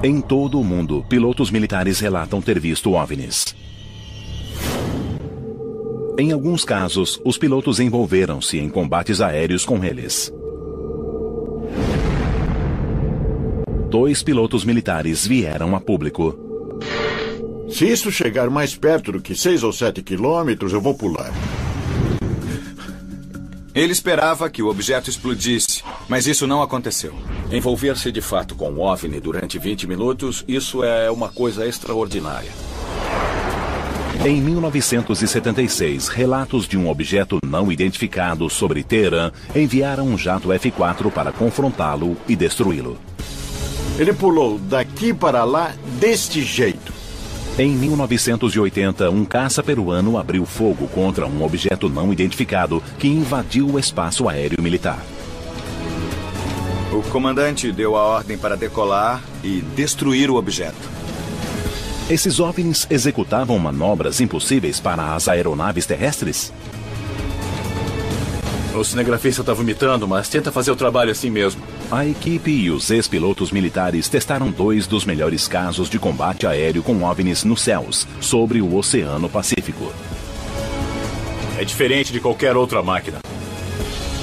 Em todo o mundo, pilotos militares relatam ter visto OVNIs. Em alguns casos, os pilotos envolveram-se em combates aéreos com eles. 2 pilotos militares vieram a público. Se isso chegar mais perto do que 6 ou 7 quilômetros, eu vou pular. Ele esperava que o objeto explodisse, mas isso não aconteceu. Envolver-se de fato com um OVNI durante 20 minutos, isso é uma coisa extraordinária. Em 1976, relatos de um objeto não identificado sobre Teherã enviaram um jato F-4 para confrontá-lo e destruí-lo. Ele pulou daqui para lá deste jeito. Em 1980, um caça peruano abriu fogo contra um objeto não identificado que invadiu o espaço aéreo militar. O comandante deu a ordem para decolar e destruir o objeto. Esses OVNIs executavam manobras impossíveis para as aeronaves terrestres? O cinegrafista está vomitando, mas tenta fazer o trabalho assim mesmo. A equipe e os ex-pilotos militares testaram 2 dos melhores casos de combate aéreo com OVNIs nos céus, sobre o Oceano Pacífico. É diferente de qualquer outra máquina.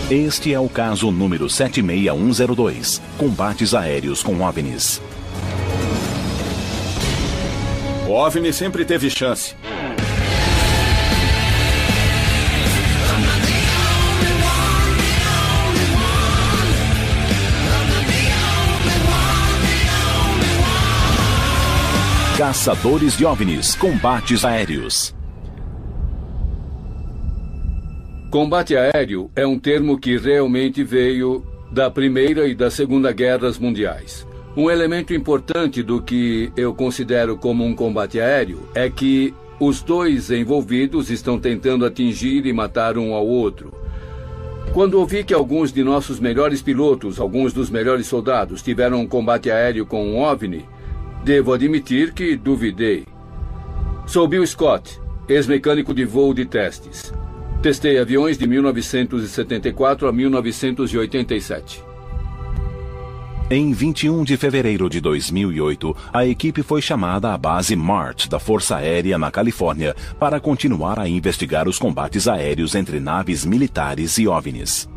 Este é o caso número 76102, combates aéreos com OVNIs. O OVNI sempre teve chance. Caçadores de OVNIs, combates aéreos. Combate aéreo é um termo que realmente veio da Primeira e da Segunda Guerras Mundiais. Um elemento importante do que eu considero como um combate aéreo é que os 2 envolvidos estão tentando atingir e matar um ao outro. Quando ouvi que alguns de nossos melhores pilotos, alguns dos melhores soldados, tiveram um combate aéreo com um OVNI, devo admitir que duvidei. Sou Bill Scott, ex-mecânico de voo de testes. Testei aviões de 1974 a 1987. Em 21 de fevereiro de 2008, a equipe foi chamada à base Mart da Força Aérea na Califórnia para continuar a investigar os combates aéreos entre naves militares e OVNIs.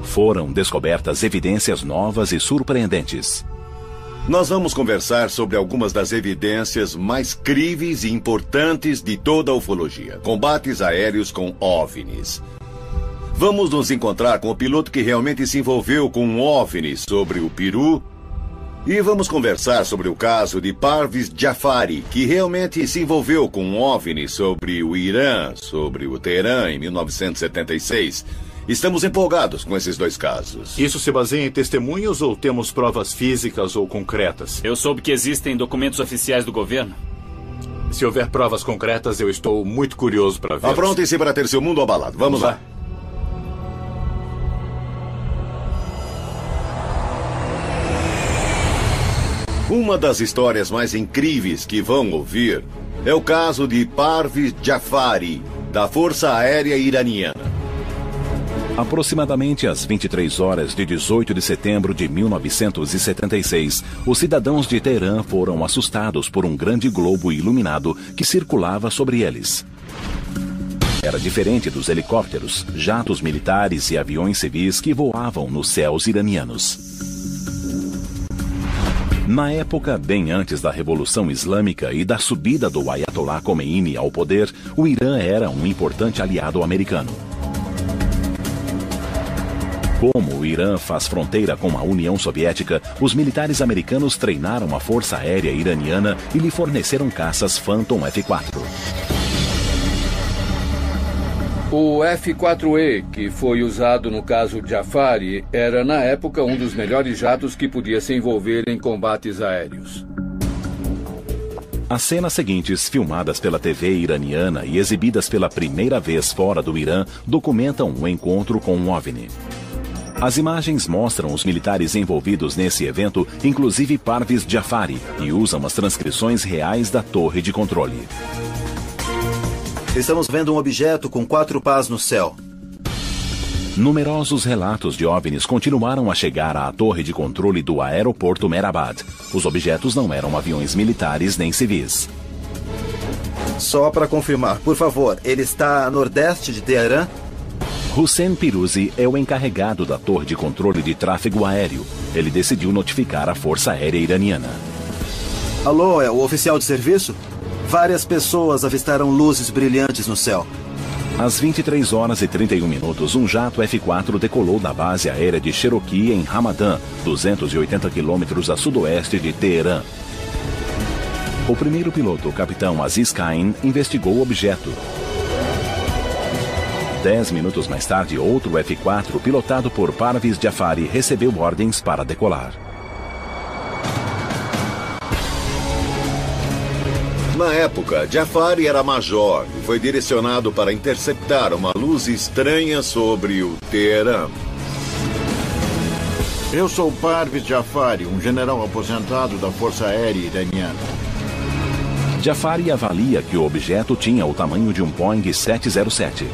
Foram descobertas evidências novas e surpreendentes. Nós vamos conversar sobre algumas das evidências mais críveis e importantes de toda a ufologia. Combates aéreos com OVNIs. Vamos nos encontrar com o piloto que realmente se envolveu com um OVNI sobre o Peru. E vamos conversar sobre o caso de Parviz Jafari, que realmente se envolveu com um OVNI sobre o Irã, sobre o Teherã em 1976. Estamos empolgados com esses 2 casos. Isso se baseia em testemunhos ou temos provas físicas ou concretas? Eu soube que existem documentos oficiais do governo. Se houver provas concretas, eu estou muito curioso para ver. Aprontem-se para ter seu mundo abalado. Vamos lá. Uma das histórias mais incríveis que vão ouvir é o caso de Parviz Jafari, da Força Aérea Iraniana. Aproximadamente às 23 horas de 18 de setembro de 1976, os cidadãos de Teherã foram assustados por um grande globo iluminado que circulava sobre eles. Era diferente dos helicópteros, jatos militares e aviões civis que voavam nos céus iranianos. Na época, bem antes da Revolução Islâmica e da subida do Ayatollah Khomeini ao poder, o Irã era um importante aliado americano. Como o Irã faz fronteira com a União Soviética, os militares americanos treinaram a Força Aérea Iraniana e lhe forneceram caças Phantom F-4. O F-4E, que foi usado no caso Jafari, era na época um dos melhores jatos que podia se envolver em combates aéreos. As cenas seguintes, filmadas pela TV iraniana e exibidas pela primeira vez fora do Irã, documentam um encontro com um OVNI. As imagens mostram os militares envolvidos nesse evento, inclusive Parviz Jafari, e usam as transcrições reais da torre de controle. Estamos vendo um objeto com 4 pás no céu. Numerosos relatos de OVNIs continuaram a chegar à torre de controle do aeroporto Mehrabad. Os objetos não eram aviões militares nem civis. Só para confirmar, por favor, ele está a nordeste de Teherã? Hussein Piruzi é o encarregado da torre de controle de tráfego aéreo. Ele decidiu notificar a Força Aérea Iraniana. Alô, é o oficial de serviço? Várias pessoas avistaram luzes brilhantes no céu. Às 23 horas e 31 minutos, um jato F-4 decolou da base aérea de Cherokee, em Hamadan, 280 quilômetros a sudoeste de Teherã. O primeiro piloto, o capitão Aziz Kain, investigou o objeto. 10 minutos mais tarde, outro F-4, pilotado por Parviz Jafari, recebeu ordens para decolar. Na época, Jafari era major e foi direcionado para interceptar uma luz estranha sobre o Teherã. Eu sou Parviz Jafari, um general aposentado da Força Aérea Iraniana. Jafari avalia que o objeto tinha o tamanho de um Boeing 707.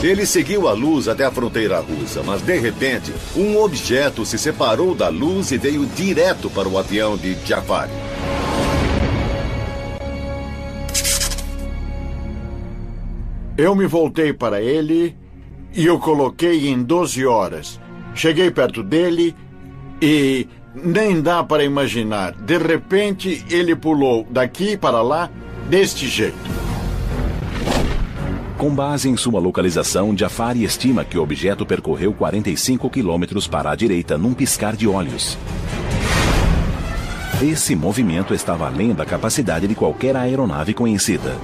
Ele seguiu a luz até a fronteira russa, mas de repente, um objeto se separou da luz e veio direto para o avião de Jafari. Eu me voltei para ele e o coloquei em 12 horas. Cheguei perto dele e nem dá para imaginar. De repente, ele pulou daqui para lá deste jeito. Com base em sua localização, Jafari estima que o objeto percorreu 45 quilômetros para a direita num piscar de olhos. Esse movimento estava além da capacidade de qualquer aeronave conhecida.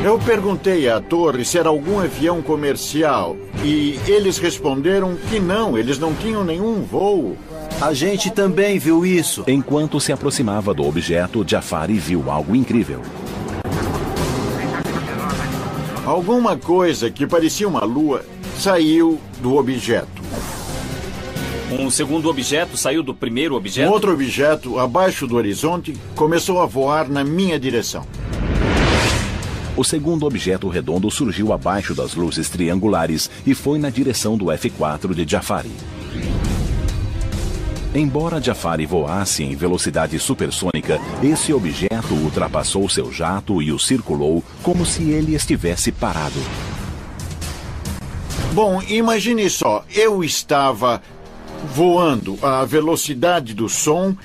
Eu perguntei à torre se era algum avião comercial e eles responderam que não, eles não tinham nenhum voo. A gente também viu isso. Enquanto se aproximava do objeto, Jafari viu algo incrível. Alguma coisa que parecia uma lua saiu do objeto. Um segundo objeto saiu do primeiro objeto? Um outro objeto, abaixo do horizonte, começou a voar na minha direção. O segundo objeto redondo surgiu abaixo das luzes triangulares e foi na direção do F-4 de Jafari. Embora Jafari voasse em velocidade supersônica, esse objeto ultrapassou seu jato e o circulou como se ele estivesse parado. Bom, imagine só, eu estava voando à velocidade do som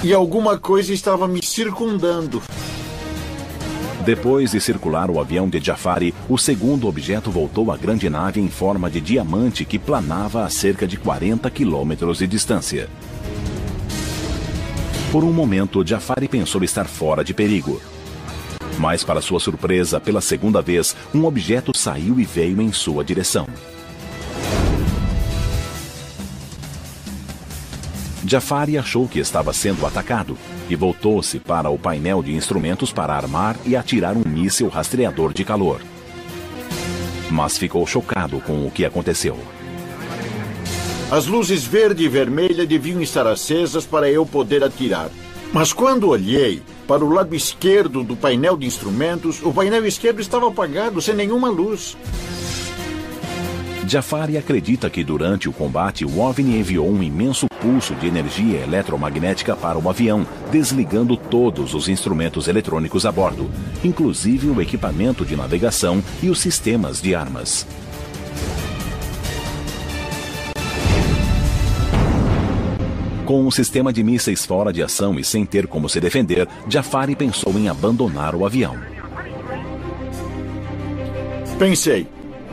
e alguma coisa estava me circundando. Depois de circular o avião de Jafari, o segundo objeto voltou à grande nave em forma de diamante que planava a cerca de 40 quilômetros de distância. Por um momento, Jafari pensou estar fora de perigo. Mas, para sua surpresa, pela segunda vez, um objeto saiu e veio em sua direção. Jafari achou que estava sendo atacado e voltou-se para o painel de instrumentos para armar e atirar um míssil rastreador de calor. Mas ficou chocado com o que aconteceu. As luzes verde e vermelha deviam estar acesas para eu poder atirar. Mas quando olhei para o lado esquerdo do painel de instrumentos, o painel esquerdo estava apagado, sem nenhuma luz. Jafari acredita que durante o combate o OVNI enviou um imenso pulso de energia eletromagnética para o avião, desligando todos os instrumentos eletrônicos a bordo, inclusive o equipamento de navegação e os sistemas de armas. Com o sistema de mísseis fora de ação e sem ter como se defender, Jafari pensou em abandonar o avião. Pensei,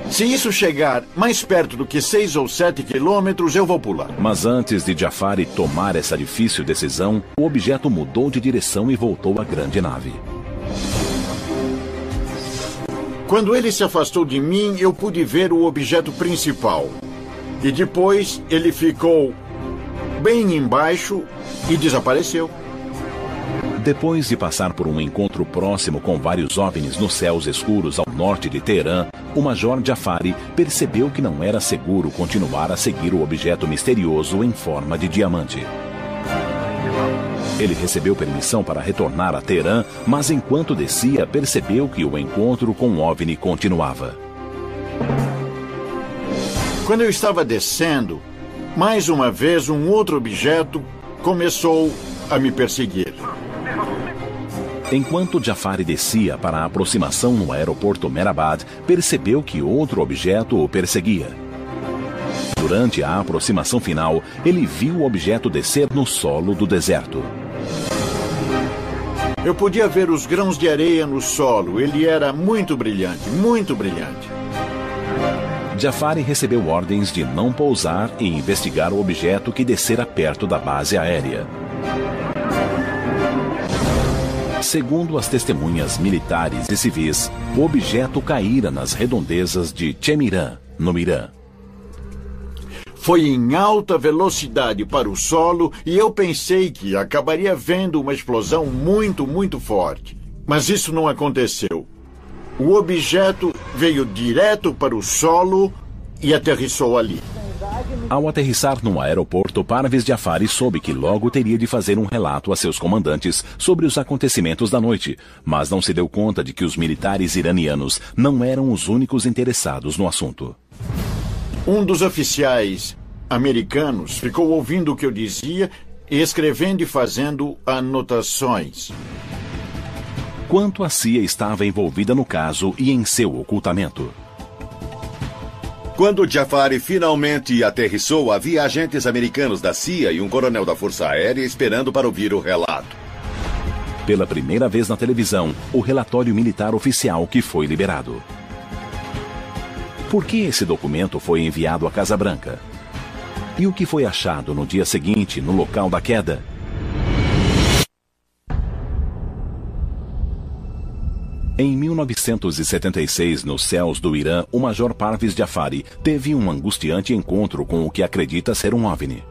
se isso chegar mais perto do que 6 ou 7 quilômetros, eu vou pular. Mas antes de Jafari tomar essa difícil decisão, o objeto mudou de direção e voltou à grande nave. Quando ele se afastou de mim, eu pude ver o objeto principal. E depois ele ficou bem embaixo e desapareceu. Depois de passar por um encontro próximo com vários OVNIs nos céus escuros ao norte de Teherã, o Major Jafari percebeu que não era seguro continuar a seguir o objeto misterioso em forma de diamante. Ele recebeu permissão para retornar a Teherã, mas enquanto descia, percebeu que o encontro com o OVNI continuava. Quando eu estava descendo, mais uma vez um outro objeto começou a me perseguir. Enquanto Jafari descia para a aproximação no aeroporto Mehrabad, percebeu que outro objeto o perseguia. Durante a aproximação final, ele viu o objeto descer no solo do deserto. Eu podia ver os grãos de areia no solo. Ele era muito brilhante, muito brilhante. Jafari recebeu ordens de não pousar e investigar o objeto que descera perto da base aérea. Segundo as testemunhas militares e civis, o objeto caíra nas redondezas de Chemiran, no Irã. Foi em alta velocidade para o solo e eu pensei que acabaria vendo uma explosão muito, muito forte. Mas isso não aconteceu. O objeto veio direto para o solo e aterrissou ali. Ao aterrissar no aeroporto, Parvez Jafari soube que logo teria de fazer um relato a seus comandantes sobre os acontecimentos da noite, mas não se deu conta de que os militares iranianos não eram os únicos interessados no assunto. Um dos oficiais americanos ficou ouvindo o que eu dizia, escrevendo e fazendo anotações. Quanto a CIA estava envolvida no caso e em seu ocultamento. Quando Jafari finalmente aterrissou, havia agentes americanos da CIA e um coronel da Força Aérea esperando para ouvir o relato. Pela primeira vez na televisão, o relatório militar oficial que foi liberado. Por que esse documento foi enviado à Casa Branca? E o que foi achado no dia seguinte no local da queda? Em 1976, nos céus do Irã, o Major Parvez Jafari teve um angustiante encontro com o que acredita ser um OVNI.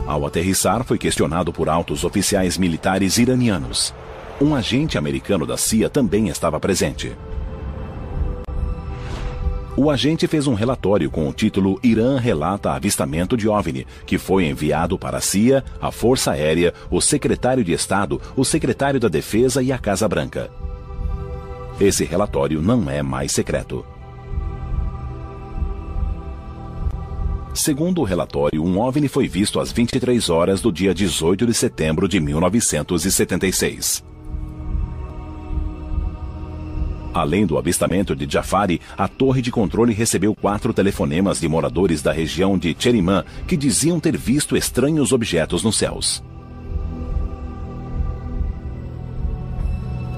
Ao aterrissar, foi questionado por altos oficiais militares iranianos. Um agente americano da CIA também estava presente. O agente fez um relatório com o título Irã relata avistamento de OVNI, que foi enviado para a CIA, a Força Aérea, o secretário de Estado, o secretário da Defesa e a Casa Branca. Esse relatório não é mais secreto. Segundo o relatório, um OVNI foi visto às 23 horas do dia 18 de setembro de 1976. Além do avistamento de Jafari, a torre de controle recebeu 4 telefonemas de moradores da região de Chemiran que diziam ter visto estranhos objetos nos céus.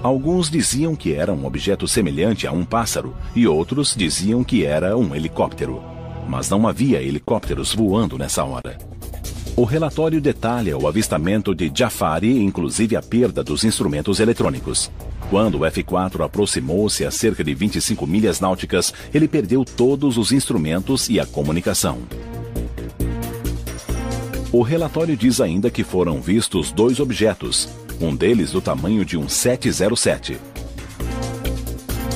Alguns diziam que era um objeto semelhante a um pássaro e outros diziam que era um helicóptero. Mas não havia helicópteros voando nessa hora. O relatório detalha o avistamento de Jafari, inclusive a perda dos instrumentos eletrônicos. Quando o F-4 aproximou-se a cerca de 25 milhas náuticas, ele perdeu todos os instrumentos e a comunicação. O relatório diz ainda que foram vistos 2 objetos, um deles do tamanho de um 707.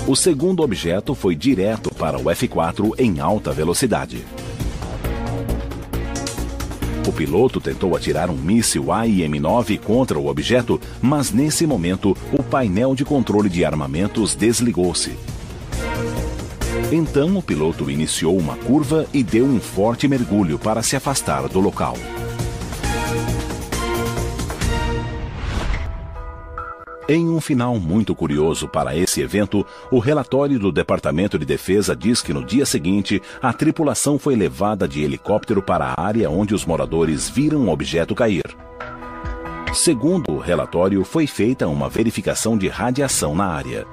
O segundo objeto foi direto para o F-4 em alta velocidade. O piloto tentou atirar um míssil AIM-9 contra o objeto, mas nesse momento o painel de controle de armamentos desligou-se. Então o piloto iniciou uma curva e deu um forte mergulho para se afastar do local. Em um final muito curioso para esse evento, o relatório do Departamento de Defesa diz que no dia seguinte, a tripulação foi levada de helicóptero para a área onde os moradores viram o objeto cair. Segundo o relatório, foi feita uma verificação de radiação na área.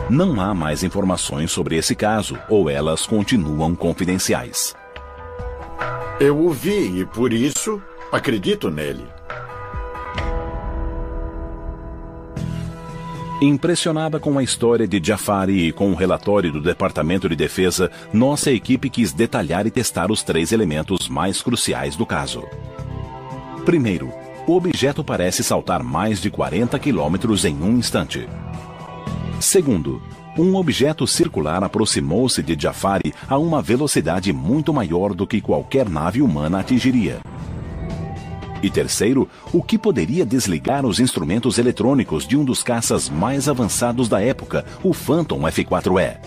Não há mais informações sobre esse caso, ou elas continuam confidenciais. Eu o vi e, por isso, acredito nele. Impressionada com a história de Jafari e com o relatório do Departamento de Defesa, nossa equipe quis detalhar e testar os 3 elementos mais cruciais do caso. Primeiro, o objeto parece saltar mais de 40 quilômetros em um instante. Segundo, um objeto circular aproximou-se de Jafari a uma velocidade muito maior do que qualquer nave humana atingiria. E terceiro, o que poderia desligar os instrumentos eletrônicos de um dos caças mais avançados da época, o Phantom F-4E.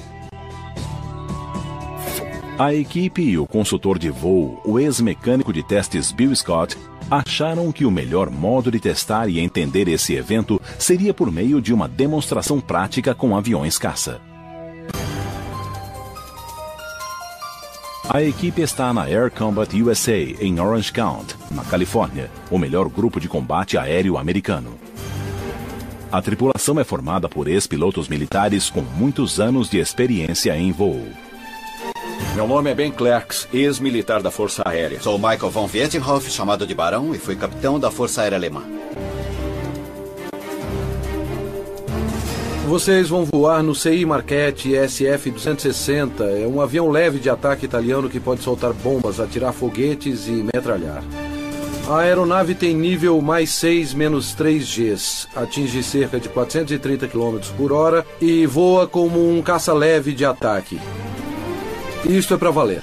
A equipe e o consultor de voo, o ex-mecânico de testes Bill Scott, acharam que o melhor modo de testar e entender esse evento seria por meio de uma demonstração prática com aviões caça. A equipe está na Air Combat USA, em Orange County, na Califórnia, o melhor grupo de combate aéreo americano. A tripulação é formada por ex-pilotos militares com muitos anos de experiência em voo. Meu nome é Ben Clerks, ex-militar da Força Aérea. Sou Michael von Vietinghoff, chamado de Barão, e fui capitão da Força Aérea Alemã. Vocês vão voar no CI Marchetti SF-260. É um avião leve de ataque italiano que pode soltar bombas, atirar foguetes e metralhar. A aeronave tem nível mais 6 menos 3Gs, atinge cerca de 430 km por hora e voa como um caça leve de ataque. Isto é para valer.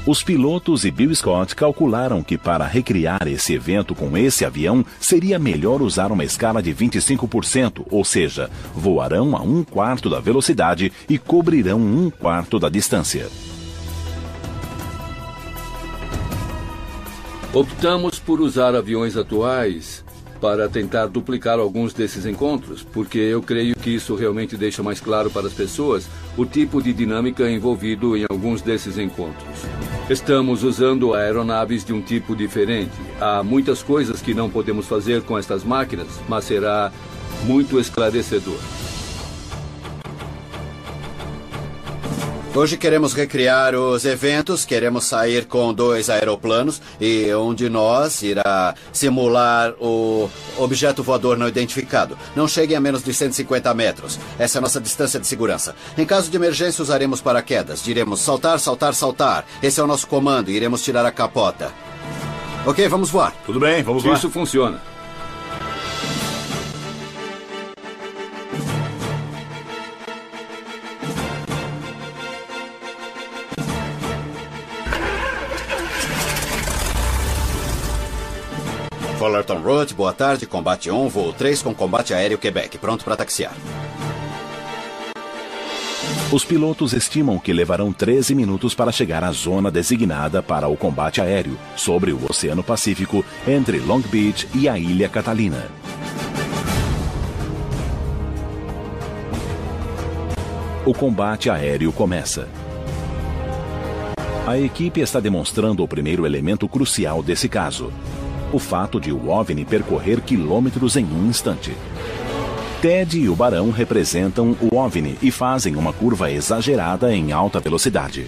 Os pilotos e Bill Scott calcularam que para recriar esse evento com esse avião, seria melhor usar uma escala de 25%, ou seja, voarão a 1/4 da velocidade e cobrirão 1/4 da distância. Optamos por usar aviões atuais para tentar duplicar alguns desses encontros, porque eu creio que isso realmente deixa mais claro para as pessoas o tipo de dinâmica envolvido em alguns desses encontros. Estamos usando aeronaves de um tipo diferente. Há muitas coisas que não podemos fazer com estas máquinas, mas será muito esclarecedor. Hoje queremos recriar os eventos, queremos sair com 2 aeroplanos e um de nós irá simular o objeto voador não identificado. Não cheguem a menos de 150 metros. Essa é a nossa distância de segurança. Em caso de emergência, usaremos paraquedas. Diremos saltar, saltar, saltar. Esse é o nosso comando e iremos tirar a capota. Ok, vamos voar. Tudo bem, vamos lá. Isso funciona. Fullerton Road, boa tarde, combate 1, voo 3 com combate aéreo Quebec, pronto para taxiar. Os pilotos estimam que levarão 13 minutos para chegar à zona designada para o combate aéreo, sobre o Oceano Pacífico, entre Long Beach e a Ilha Catalina. O combate aéreo começa. A equipe está demonstrando o primeiro elemento crucial desse caso: o fato de o OVNI percorrer quilômetros em um instante. Ted e o Barão representam o OVNI e fazem uma curva exagerada em alta velocidade.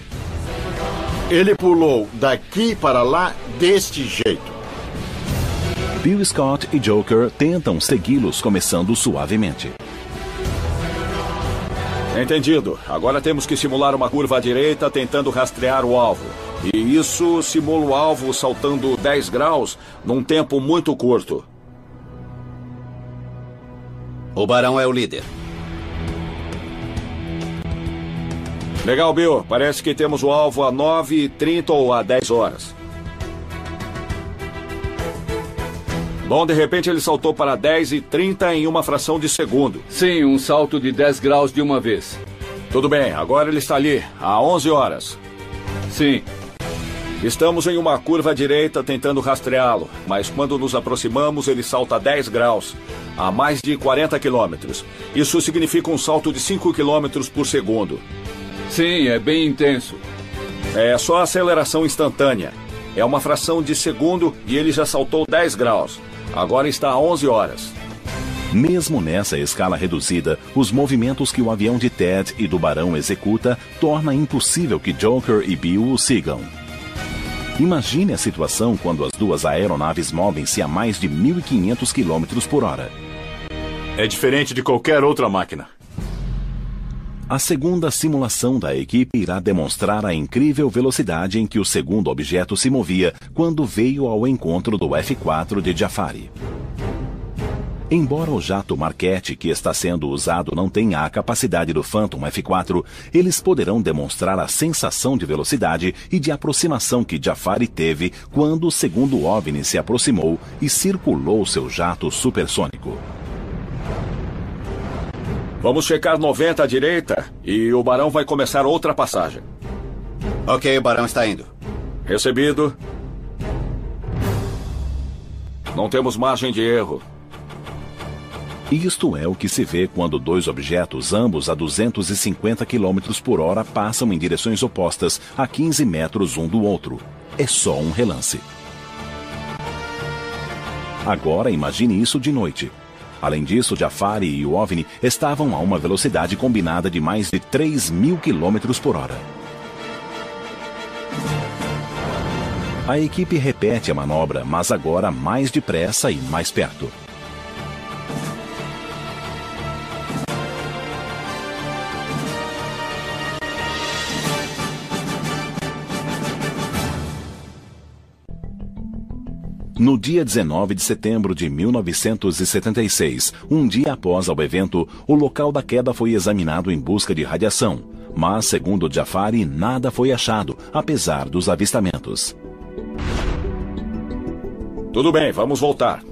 Ele pulou daqui para lá deste jeito. Bill Scott e Joker tentam segui-los, começando suavemente. Entendido. Agora temos que simular uma curva à direita tentando rastrear o alvo. E isso simula o alvo saltando 10 graus num tempo muito curto. O Barão é o líder. Legal, Bill. Parece que temos o alvo a 9h30 ou a 10 horas. Bom, de repente ele saltou para 10h30 em uma fração de segundo. Sim, um salto de 10 graus de uma vez. Tudo bem, agora ele está ali, a 11 horas. Sim. Estamos em uma curva à direita tentando rastreá-lo, mas quando nos aproximamos ele salta 10 graus, a mais de 40 quilômetros. Isso significa um salto de 5 quilômetros por segundo. Sim, é bem intenso. É só aceleração instantânea. É uma fração de segundo e ele já saltou 10 graus. Agora está a 11 horas. Mesmo nessa escala reduzida, os movimentos que o avião de Ted e do Barão executa torna impossível que Joker e Bill o sigam. Imagine a situação quando as duas aeronaves movem-se a mais de 1.500 km por hora. É diferente de qualquer outra máquina. A segunda simulação da equipe irá demonstrar a incrível velocidade em que o segundo objeto se movia quando veio ao encontro do F-4 de Jafari. Embora o jato Marquette que está sendo usado não tenha a capacidade do Phantom F4, eles poderão demonstrar a sensação de velocidade e de aproximação que Jafari teve quando o segundo OVNI se aproximou e circulou seu jato supersônico. Vamos checar 90 à direita e o Barão vai começar outra passagem. Ok, o Barão está indo. Recebido. Não temos margem de erro. Isto é o que se vê quando dois objetos, ambos a 250 km por hora, passam em direções opostas a 15 metros um do outro. É só um relance. Agora imagine isso de noite. Além disso, Jafari e o OVNI estavam a uma velocidade combinada de mais de 3.000 km por hora. A equipe repete a manobra, mas agora mais depressa e mais perto. No dia 19 de setembro de 1976, um dia após o evento, o local da queda foi examinado em busca de radiação. Mas, segundo Jafari, nada foi achado, apesar dos avistamentos. Tudo bem, vamos voltar.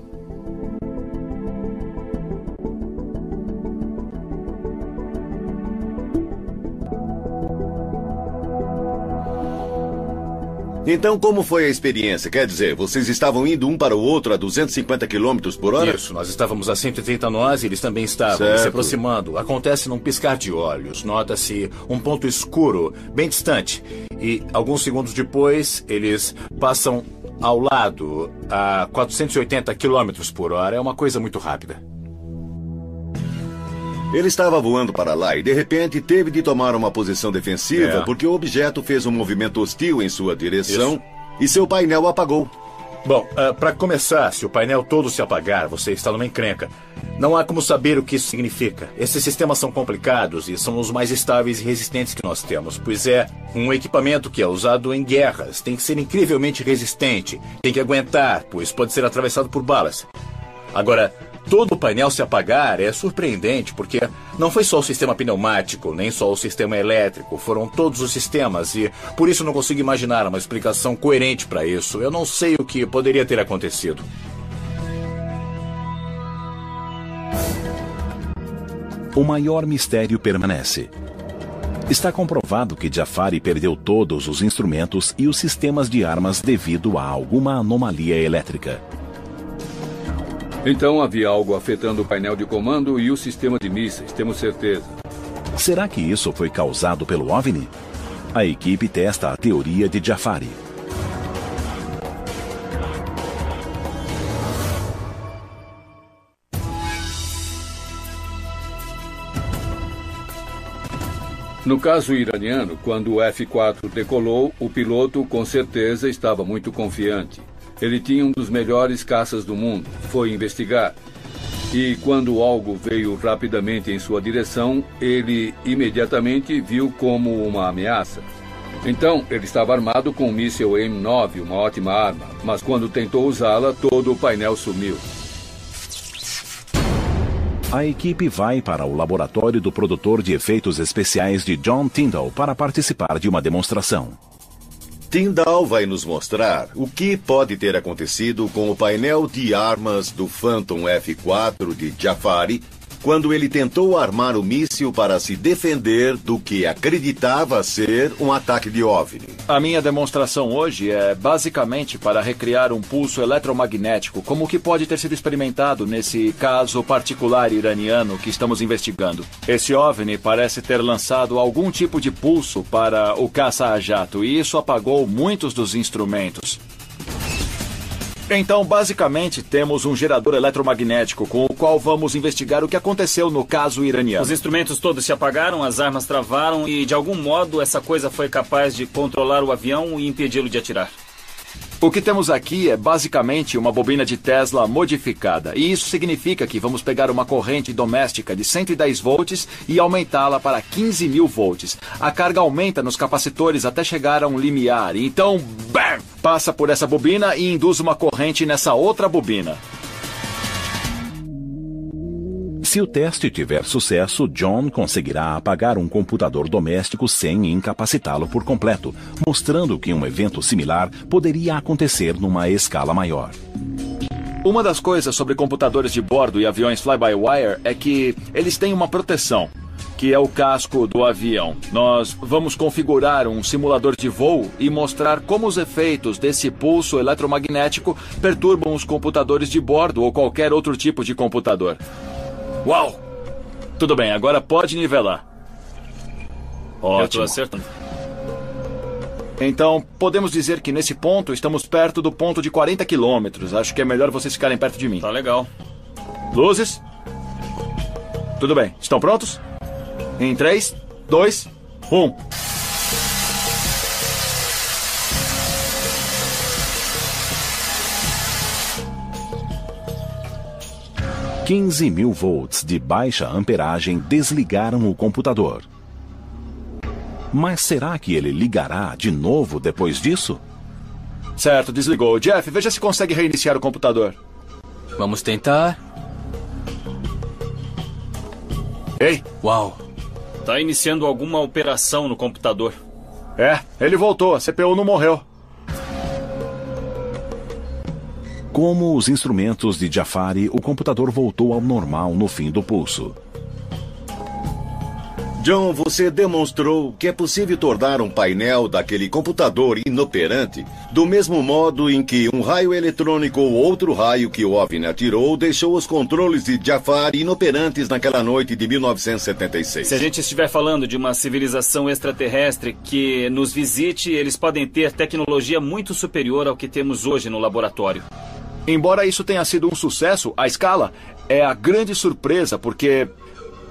Então, como foi a experiência? Quer dizer, vocês estavam indo um para o outro a 250 km por hora? Isso, nós estávamos a 130 nós e eles também estavam certo. Se aproximando. Acontece num piscar de olhos. Nota-se um ponto escuro, bem distante. E alguns segundos depois, eles passam ao lado a 480 km por hora. É uma coisa muito rápida. Ele estava voando para lá e, de repente, teve de tomar uma posição defensiva porque o objeto fez um movimento hostil em sua direção. Isso. E seu painel apagou. Bom, para começar, se o painel todo se apagar, você está numa encrenca. Não há como saber o que isso significa. Esses sistemas são complicados e são os mais estáveis e resistentes que nós temos, pois é um equipamento que é usado em guerras. Tem que ser incrivelmente resistente, tem que aguentar, pois pode ser atravessado por balas. Agora, todo o painel se apagar é surpreendente, porque não foi só o sistema pneumático, nem só o sistema elétrico, foram todos os sistemas e por isso não consigo imaginar uma explicação coerente para isso. Eu não sei o que poderia ter acontecido. O maior mistério permanece. Está comprovado que Jafari perdeu todos os instrumentos e os sistemas de armas devido a alguma anomalia elétrica. Então havia algo afetando o painel de comando e o sistema de mísseis, temos certeza. Será que isso foi causado pelo OVNI? A equipe testa a teoria de Jafari. No caso iraniano, quando o F-4 decolou, o piloto com certeza estava muito confiante. Ele tinha um dos melhores caças do mundo, foi investigar. E quando algo veio rapidamente em sua direção, ele imediatamente viu como uma ameaça. Então, ele estava armado com um míssil M9, uma ótima arma, mas quando tentou usá-la, todo o painel sumiu. A equipe vai para o laboratório do produtor de efeitos especiais de John Tyndall para participar de uma demonstração. Tyndall vai nos mostrar o que pode ter acontecido com o painel de armas do Phantom F4 de Jafari quando ele tentou armar o míssil para se defender do que acreditava ser um ataque de OVNI. A minha demonstração hoje é basicamente para recriar um pulso eletromagnético, como o que pode ter sido experimentado nesse caso particular iraniano que estamos investigando. Esse OVNI parece ter lançado algum tipo de pulso para o caça a jato, e isso apagou muitos dos instrumentos. Então, basicamente, temos um gerador eletromagnético com o qual vamos investigar o que aconteceu no caso iraniano. Os instrumentos todos se apagaram, as armas travaram e, de algum modo, essa coisa foi capaz de controlar o avião e impedi-lo de atirar. O que temos aqui é basicamente uma bobina de Tesla modificada. E isso significa que vamos pegar uma corrente doméstica de 110 volts e aumentá-la para 15.000 volts. A carga aumenta nos capacitores até chegar a um limiar. E então, bam! Passa por essa bobina e induz uma corrente nessa outra bobina. Se o teste tiver sucesso, John conseguirá apagar um computador doméstico sem incapacitá-lo por completo, mostrando que um evento similar poderia acontecer numa escala maior. Uma das coisas sobre computadores de bordo e aviões fly-by-wire é que eles têm uma proteção, que é o casco do avião. Nós vamos configurar um simulador de voo e mostrar como os efeitos desse pulso eletromagnético perturbam os computadores de bordo ou qualquer outro tipo de computador. Uau! Tudo bem, agora pode nivelar. Ótimo. Eu tô acertando. Então, podemos dizer que nesse ponto estamos perto do ponto de 40 quilômetros. Acho que é melhor vocês ficarem perto de mim. Tá legal. Luzes? Tudo bem, estão prontos? Em 3, 2, 1. $15.000 volts de baixa amperagem desligaram o computador. Mas será que ele ligará de novo depois disso? Certo, desligou. Jeff, veja se consegue reiniciar o computador. Vamos tentar. Ei! Uau! Tá iniciando alguma operação no computador. É, ele voltou. A CPU não morreu. Como os instrumentos de Jafari, o computador voltou ao normal no fim do pulso. John, você demonstrou que é possível tornar um painel daquele computador inoperante do mesmo modo em que um raio eletrônico ou outro raio que o OVNI atirou deixou os controles de Jafari inoperantes naquela noite de 1976. Se a gente estiver falando de uma civilização extraterrestre que nos visite, eles podem ter tecnologia muito superior ao que temos hoje no laboratório. Embora isso tenha sido um sucesso, a escala é a grande surpresa, porque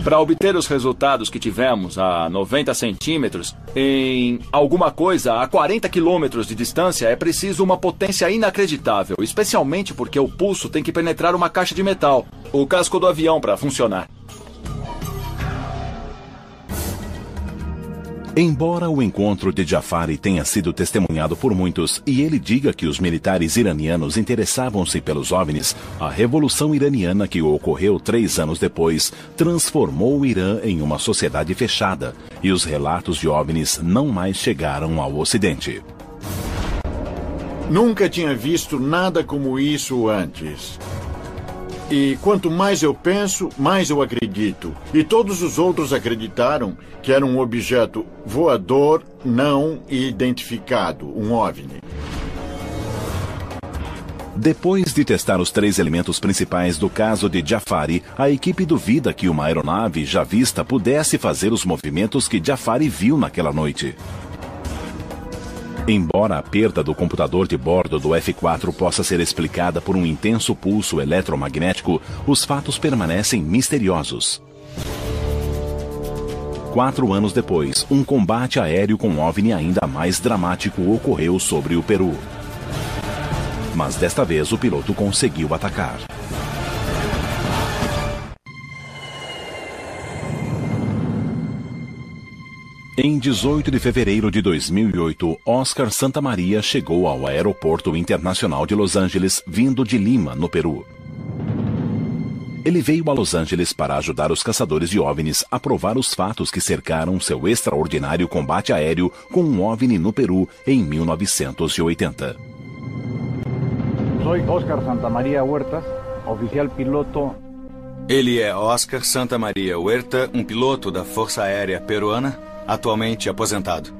para obter os resultados que tivemos a 90 centímetros em alguma coisa a 40 quilômetros de distância, é preciso uma potência inacreditável, especialmente porque o pulso tem que penetrar uma caixa de metal, o casco do avião, para funcionar. Embora o encontro de Jafari tenha sido testemunhado por muitos e ele diga que os militares iranianos interessavam-se pelos OVNIs, a Revolução Iraniana que ocorreu 3 anos depois transformou o Irã em uma sociedade fechada e os relatos de OVNIs não mais chegaram ao Ocidente. Nunca tinha visto nada como isso antes. E quanto mais eu penso, mais eu acredito. E todos os outros acreditaram que era um objeto voador não identificado, um OVNI. Depois de testar os 3 elementos principais do caso de Jafari, a equipe duvida que uma aeronave já vista pudesse fazer os movimentos que Jafari viu naquela noite. Embora a perda do computador de bordo do F-4 possa ser explicada por um intenso pulso eletromagnético, os fatos permanecem misteriosos. 4 anos depois, um combate aéreo com OVNI ainda mais dramático ocorreu sobre o Peru. Mas desta vez o piloto conseguiu atacar. Em 18 de fevereiro de 2008, Oscar Santamaria chegou ao Aeroporto Internacional de Los Angeles, vindo de Lima, no Peru. Ele veio a Los Angeles para ajudar os caçadores de OVNIs a provar os fatos que cercaram seu extraordinário combate aéreo com um OVNI no Peru em 1980. Sou Oscar Santamaria Huertas, oficial piloto. Ele é Oscar Santamaria Huerta, um piloto da Força Aérea Peruana, atualmente aposentado.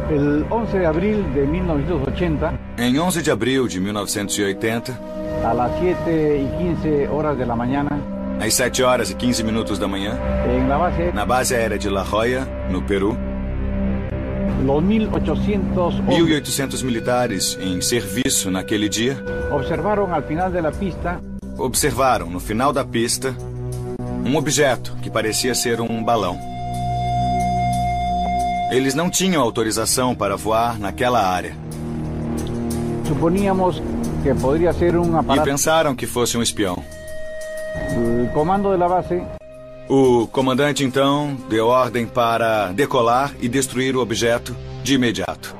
El 11 de abril de 1980, em 11 de abril de 1980, a las 7:15 horas de la mañana, às 7 horas e 15 minutos da manhã, na base aérea de La Joya, no Peru, 1.800 militares em serviço naquele dia observaram no final da pista um objeto que parecia ser um balão. Eles não tinham autorização para voar naquela área. Suponíamos que poderia ser um aparato. E pensaram que fosse um espião. O comando da base. O comandante, então, deu ordem para decolar e destruir o objeto de imediato.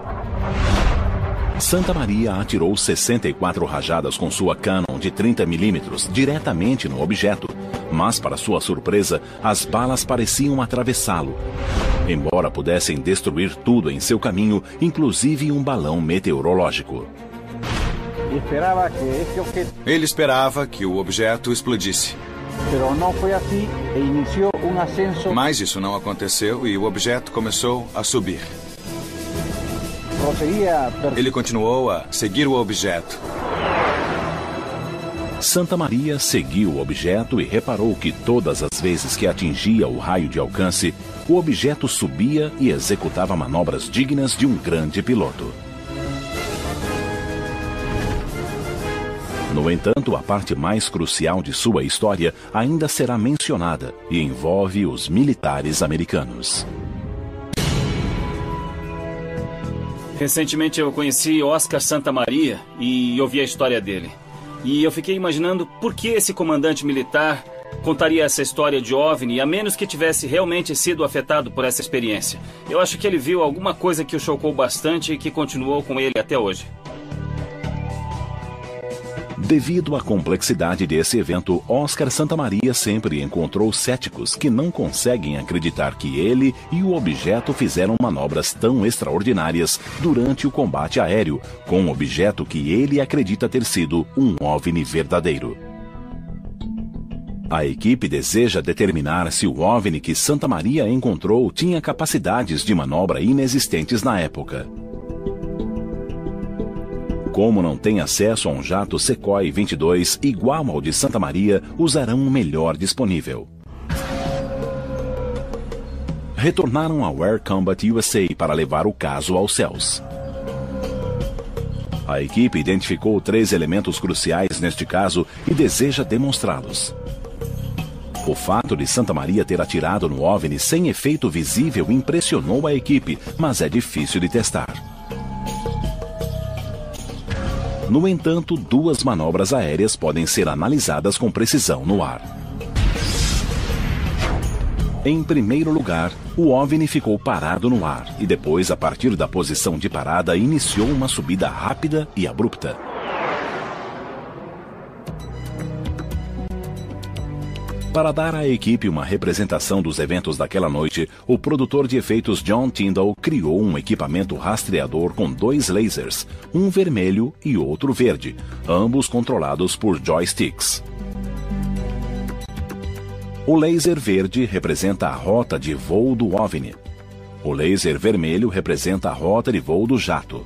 Santa Maria atirou 64 rajadas com sua Canon de 30 mm diretamente no objeto, mas, para sua surpresa, as balas pareciam atravessá-lo. Embora pudessem destruir tudo em seu caminho, inclusive um balão meteorológico. Ele esperava que o objeto explodisse. Mas isso não aconteceu e o objeto começou a subir. Ele continuou a seguir o objeto. Santa Maria seguiu o objeto e reparou que todas as vezes que atingia o raio de alcance, o objeto subia e executava manobras dignas de um grande piloto. No entanto, a parte mais crucial de sua história ainda será mencionada e envolve os militares americanos. Recentemente eu conheci Oscar Santa Maria e ouvi a história dele. E eu fiquei imaginando por que esse comandante militar contaria essa história de OVNI, a menos que tivesse realmente sido afetado por essa experiência. Eu acho que ele viu alguma coisa que o chocou bastante e que continuou com ele até hoje. Devido à complexidade desse evento, Oscar Santa Maria sempre encontrou céticos que não conseguem acreditar que ele e o objeto fizeram manobras tão extraordinárias durante o combate aéreo, com um objeto que ele acredita ter sido um OVNI verdadeiro. A equipe deseja determinar se o OVNI que Santa Maria encontrou tinha capacidades de manobra inexistentes na época. Como não tem acesso a um jato Sukhoi 22 igual ao de Santa Maria, usarão o melhor disponível. Retornaram ao Air Combat USA para levar o caso aos céus. A equipe identificou 3 elementos cruciais neste caso e deseja demonstrá-los. O fato de Santa Maria ter atirado no OVNI sem efeito visível impressionou a equipe, mas é difícil de testar. No entanto, 2 manobras aéreas podem ser analisadas com precisão no ar. Em primeiro lugar, o OVNI ficou parado no ar e depois, a partir da posição de parada, iniciou uma subida rápida e abrupta. Para dar à equipe uma representação dos eventos daquela noite, o produtor de efeitos John Tyndall criou um equipamento rastreador com 2 lasers, um vermelho e outro verde, ambos controlados por joysticks. O laser verde representa a rota de voo do OVNI. O laser vermelho representa a rota de voo do jato.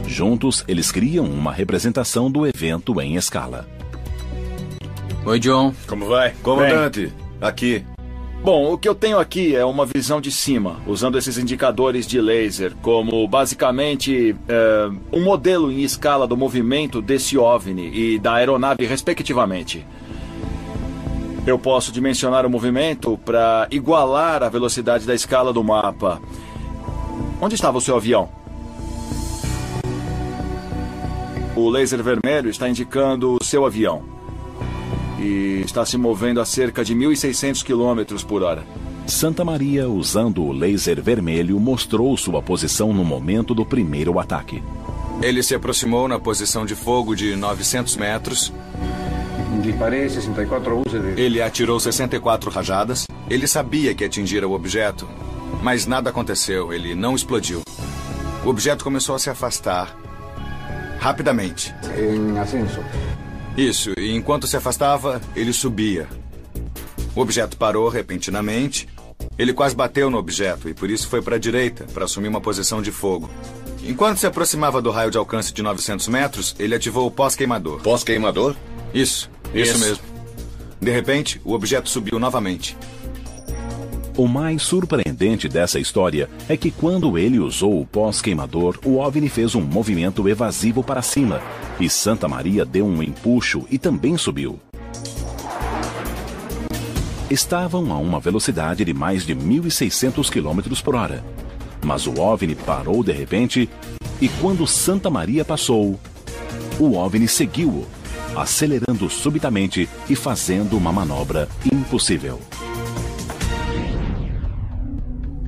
Juntos, eles criam uma representação do evento em escala. Oi, John. Como vai? Comandante, aqui. Bom, o que eu tenho aqui é uma visão de cima, usando esses indicadores de laser como, basicamente, um modelo em escala do movimento desse OVNI e da aeronave, respectivamente. Eu posso dimensionar o movimento para igualar a velocidade da escala do mapa. Onde estava o seu avião? O laser vermelho está indicando o seu avião. E está se movendo a cerca de 1.600 km por hora. Santa Maria, usando o laser vermelho, mostrou sua posição no momento do primeiro ataque. Ele se aproximou na posição de fogo de 900 metros. Ele atirou 64 rajadas. Ele sabia que atingira o objeto, mas nada aconteceu. Ele não explodiu. O objeto começou a se afastar rapidamente. Em ascenso. Isso, e enquanto se afastava, ele subia. O objeto parou repentinamente. Ele quase bateu no objeto e por isso foi para a direita, para assumir uma posição de fogo. Enquanto se aproximava do raio de alcance de 900 metros, ele ativou o pós-queimador. Pós-queimador? Isso mesmo. De repente, o objeto subiu novamente. O mais surpreendente dessa história é que quando ele usou o pós-queimador, o OVNI fez um movimento evasivo para cima e Santa Maria deu um empuxo e também subiu. Estavam a uma velocidade de mais de 1.600 km por hora. Mas o OVNI parou de repente e quando Santa Maria passou, o OVNI seguiu-o, acelerando subitamente e fazendo uma manobra impossível.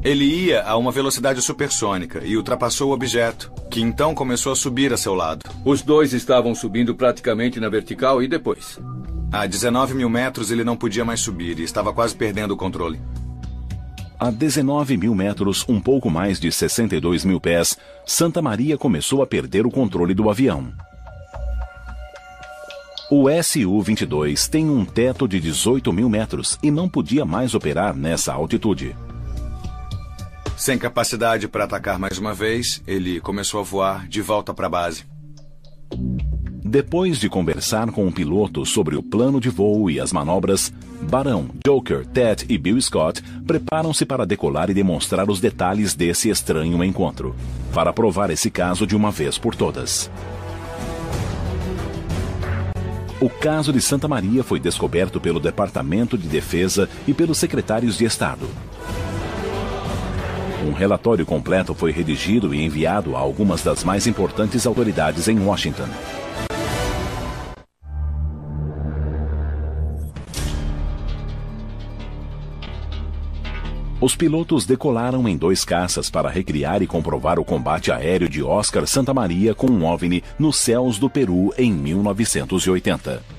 Ele ia a uma velocidade supersônica e ultrapassou o objeto, que então começou a subir a seu lado. Os dois estavam subindo praticamente na vertical e depois? A 19 mil metros ele não podia mais subir e estava quase perdendo o controle. A 19 mil metros, um pouco mais de 62 mil pés, Santa Maria começou a perder o controle do avião. O Su-22 tem um teto de 18 mil metros e não podia mais operar nessa altitude. Sem capacidade para atacar mais uma vez, ele começou a voar de volta para a base. Depois de conversar com o piloto sobre o plano de voo e as manobras, Barão, Joker, Ted e Bill Scott preparam-se para decolar e demonstrar os detalhes desse estranho encontro, para provar esse caso de uma vez por todas. O caso de Santa Maria foi descoberto pelo Departamento de Defesa e pelos secretários de Estado. Um relatório completo foi redigido e enviado a algumas das mais importantes autoridades em Washington. Os pilotos decolaram em 2 caças para recriar e comprovar o combate aéreo de Oscar Santa Maria com um OVNI nos céus do Peru em 1980.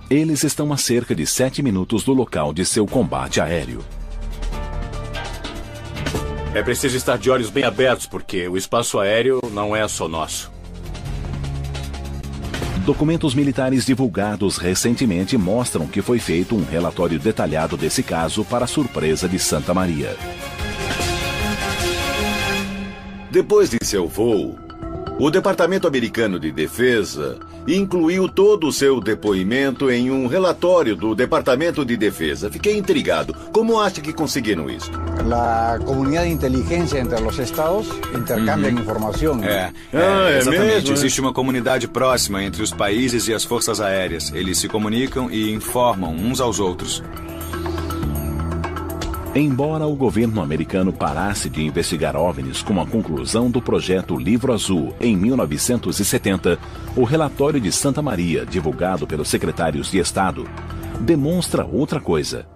Eles estão a cerca de 7 minutos do local de seu combate aéreo. É preciso estar de olhos bem abertos, porque o espaço aéreo não é só nosso. Documentos militares divulgados recentemente mostram que foi feito um relatório detalhado desse caso para a surpresa de Santa Maria. Depois de seu voo, o Departamento Americano de Defesa incluiu todo o seu depoimento em um relatório do Departamento de Defesa. Fiquei intrigado. Como acha que conseguiram isso? A comunidade de inteligência entre os estados intercambia informação. Exatamente. Mesmo, Existe uma comunidade próxima entre os países e as forças aéreas. Eles se comunicam e informam uns aos outros. Embora o governo americano parasse de investigar OVNIs com a conclusão do projeto Livro Azul em 1970, o relatório de Santa Maria, divulgado pelos secretários de Estado, demonstra outra coisa.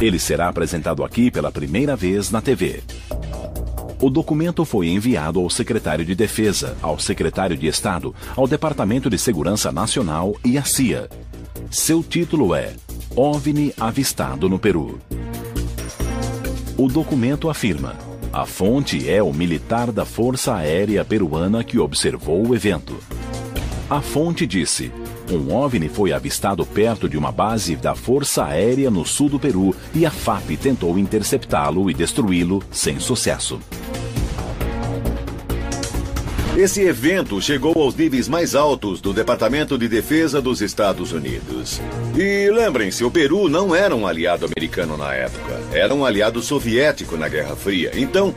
Ele será apresentado aqui pela primeira vez na TV. O documento foi enviado ao secretário de Defesa, ao secretário de Estado, ao Departamento de Segurança Nacional e à CIA. Seu título é OVNI Avistado no Peru. O documento afirma: a fonte é o militar da Força Aérea Peruana que observou o evento. A fonte disse: um OVNI foi avistado perto de uma base da Força Aérea no sul do Peru e a FAP tentou interceptá-lo e destruí-lo sem sucesso. Esse evento chegou aos níveis mais altos do Departamento de Defesa dos Estados Unidos. E lembrem-se, o Peru não era um aliado americano na época. Era um aliado soviético na Guerra Fria. Então,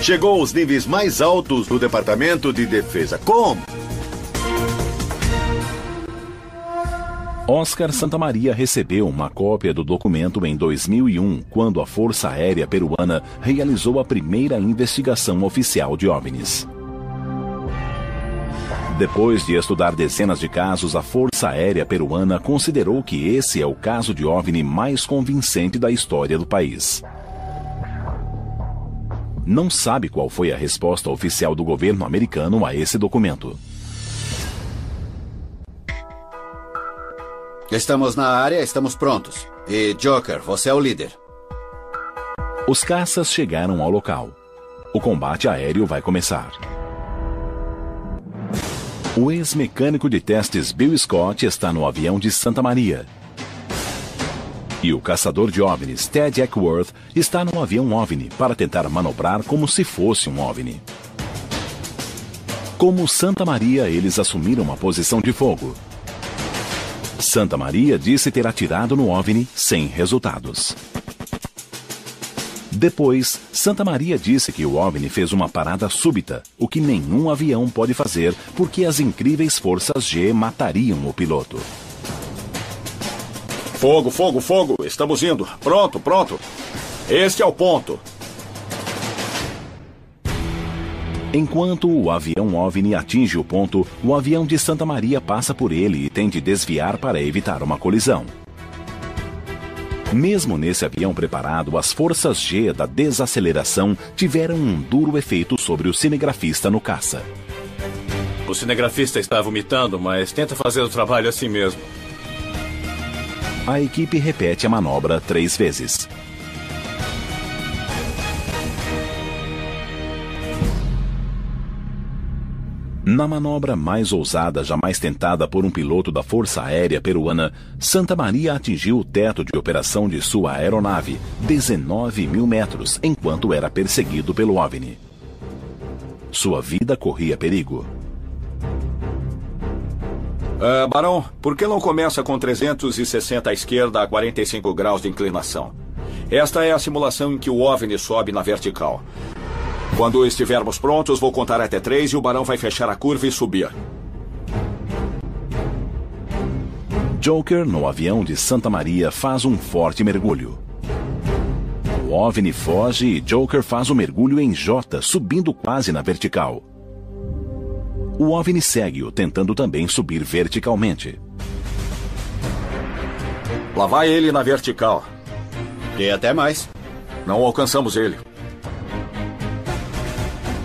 chegou aos níveis mais altos do Departamento de Defesa. Como? Oscar Santa Maria recebeu uma cópia do documento em 2001, quando a Força Aérea Peruana realizou a primeira investigação oficial de OVNIs. Depois de estudar dezenas de casos, a Força Aérea Peruana considerou que esse é o caso de OVNI mais convincente da história do país. Não sabe qual foi a resposta oficial do governo americano a esse documento. Estamos na área, estamos prontos. E Joker, você é o líder. Os caças chegaram ao local. O combate aéreo vai começar. O ex-mecânico de testes Bill Scott está no avião de Santa Maria. E o caçador de OVNIs Ted Eckworth está no avião OVNI para tentar manobrar como se fosse um OVNI. Como Santa Maria, eles assumiram uma posição de fogo. Santa Maria disse ter atirado no OVNI sem resultados. Depois, Santa Maria disse que o OVNI fez uma parada súbita, o que nenhum avião pode fazer porque as incríveis forças G matariam o piloto. Fogo, fogo, fogo! Estamos indo. Pronto, pronto. Este é o ponto. Enquanto o avião OVNI atinge o ponto, o avião de Santa Maria passa por ele e tem de desviar para evitar uma colisão. Mesmo nesse avião preparado, as forças G da desaceleração tiveram um duro efeito sobre o cinegrafista no caça. O cinegrafista está vomitando, mas tenta fazer o trabalho assim mesmo. A equipe repete a manobra 3 vezes. Na manobra mais ousada jamais tentada por um piloto da Força Aérea Peruana, Santa Maria atingiu o teto de operação de sua aeronave, 19.000 metros, enquanto era perseguido pelo OVNI. Sua vida corria perigo. Barão, por que não começa com 360 à esquerda a 45 graus de inclinação? Esta é a simulação em que o OVNI sobe na vertical. Quando estivermos prontos, vou contar até 3 e o Barão vai fechar a curva e subir. Joker, no avião de Santa Maria, faz um forte mergulho. O OVNI foge e Joker faz o mergulho em J, subindo quase na vertical. O OVNI segue-o, tentando também subir verticalmente. Lá vai ele na vertical. E até mais. Não alcançamos ele.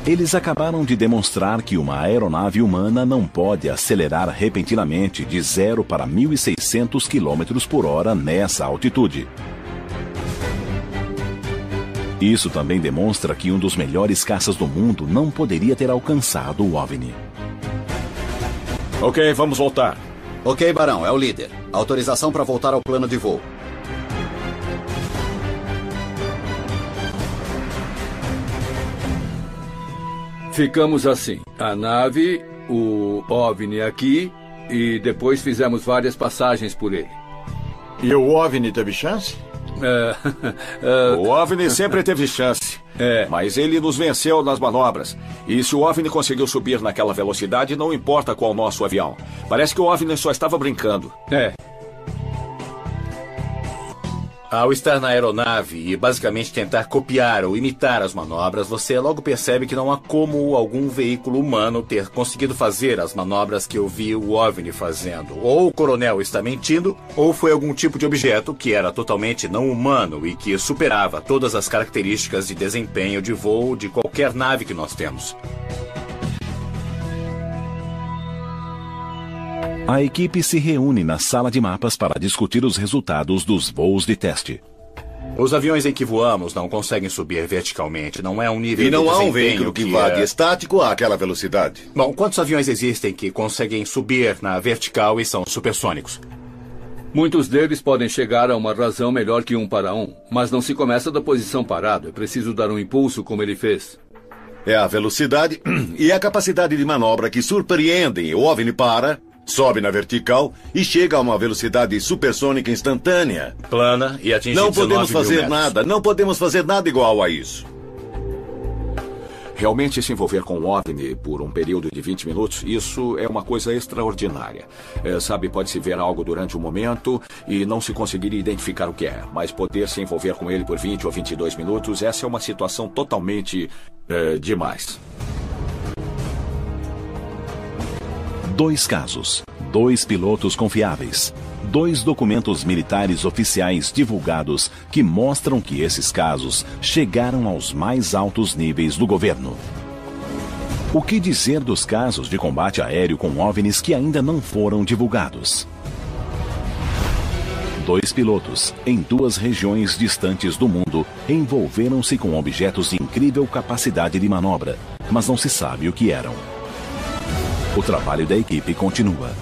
Eles acabaram de demonstrar que uma aeronave humana não pode acelerar repentinamente de 0 para 1.600 km por hora nessa altitude. Isso também demonstra que um dos melhores caças do mundo não poderia ter alcançado o OVNI. Ok, vamos voltar. Ok, Barão, é o líder. Autorização para voltar ao plano de voo. Ficamos assim, a nave, o OVNI aqui, e depois fizemos várias passagens por ele. E o OVNI teve chance? O OVNI sempre teve chance, mas ele nos venceu nas manobras. E se o OVNI conseguiu subir naquela velocidade, não importa qual nosso avião. Parece que o OVNI só estava brincando. Ao estar na aeronave e basicamente tentar copiar ou imitar as manobras, você logo percebe que não há como algum veículo humano ter conseguido fazer as manobras que eu vi o OVNI fazendo. Ou o coronel está mentindo, ou foi algum tipo de objeto que era totalmente não humano e que superava todas as características de desempenho de voo de qualquer nave que nós temos. A equipe se reúne na sala de mapas para discutir os resultados dos voos de teste. Os aviões em que voamos não conseguem subir verticalmente. Não é um nível de desempenho. E não há um veículo que vá de estático àquela velocidade. Bom, quantos aviões existem que conseguem subir na vertical e são supersônicos? Muitos deles podem chegar a uma razão melhor que 1 para 1, mas não se começa da posição parado. É preciso dar um impulso como ele fez. É a velocidade e a capacidade de manobra que surpreendem. O OVNI para, sobe na vertical e chega a uma velocidade supersônica instantânea. Plana e atinge 19.000 Não podemos fazer metros. nada, não podemos fazer nada igual a isso. Realmente se envolver com o OVNI por um período de 20 minutos, isso é uma coisa extraordinária. Sabe, pode-se ver algo durante um momento e não se conseguir identificar o que é. Mas poder se envolver com ele por 20 ou 22 minutos, essa é uma situação totalmente demais. 2 casos, 2 pilotos confiáveis, 2 documentos militares oficiais divulgados que mostram que esses casos chegaram aos mais altos níveis do governo. O que dizer dos casos de combate aéreo com OVNIs que ainda não foram divulgados? 2 pilotos, em 2 regiões distantes do mundo, envolveram-se com objetos de incrível capacidade de manobra, mas não se sabe o que eram. O trabalho da equipe continua.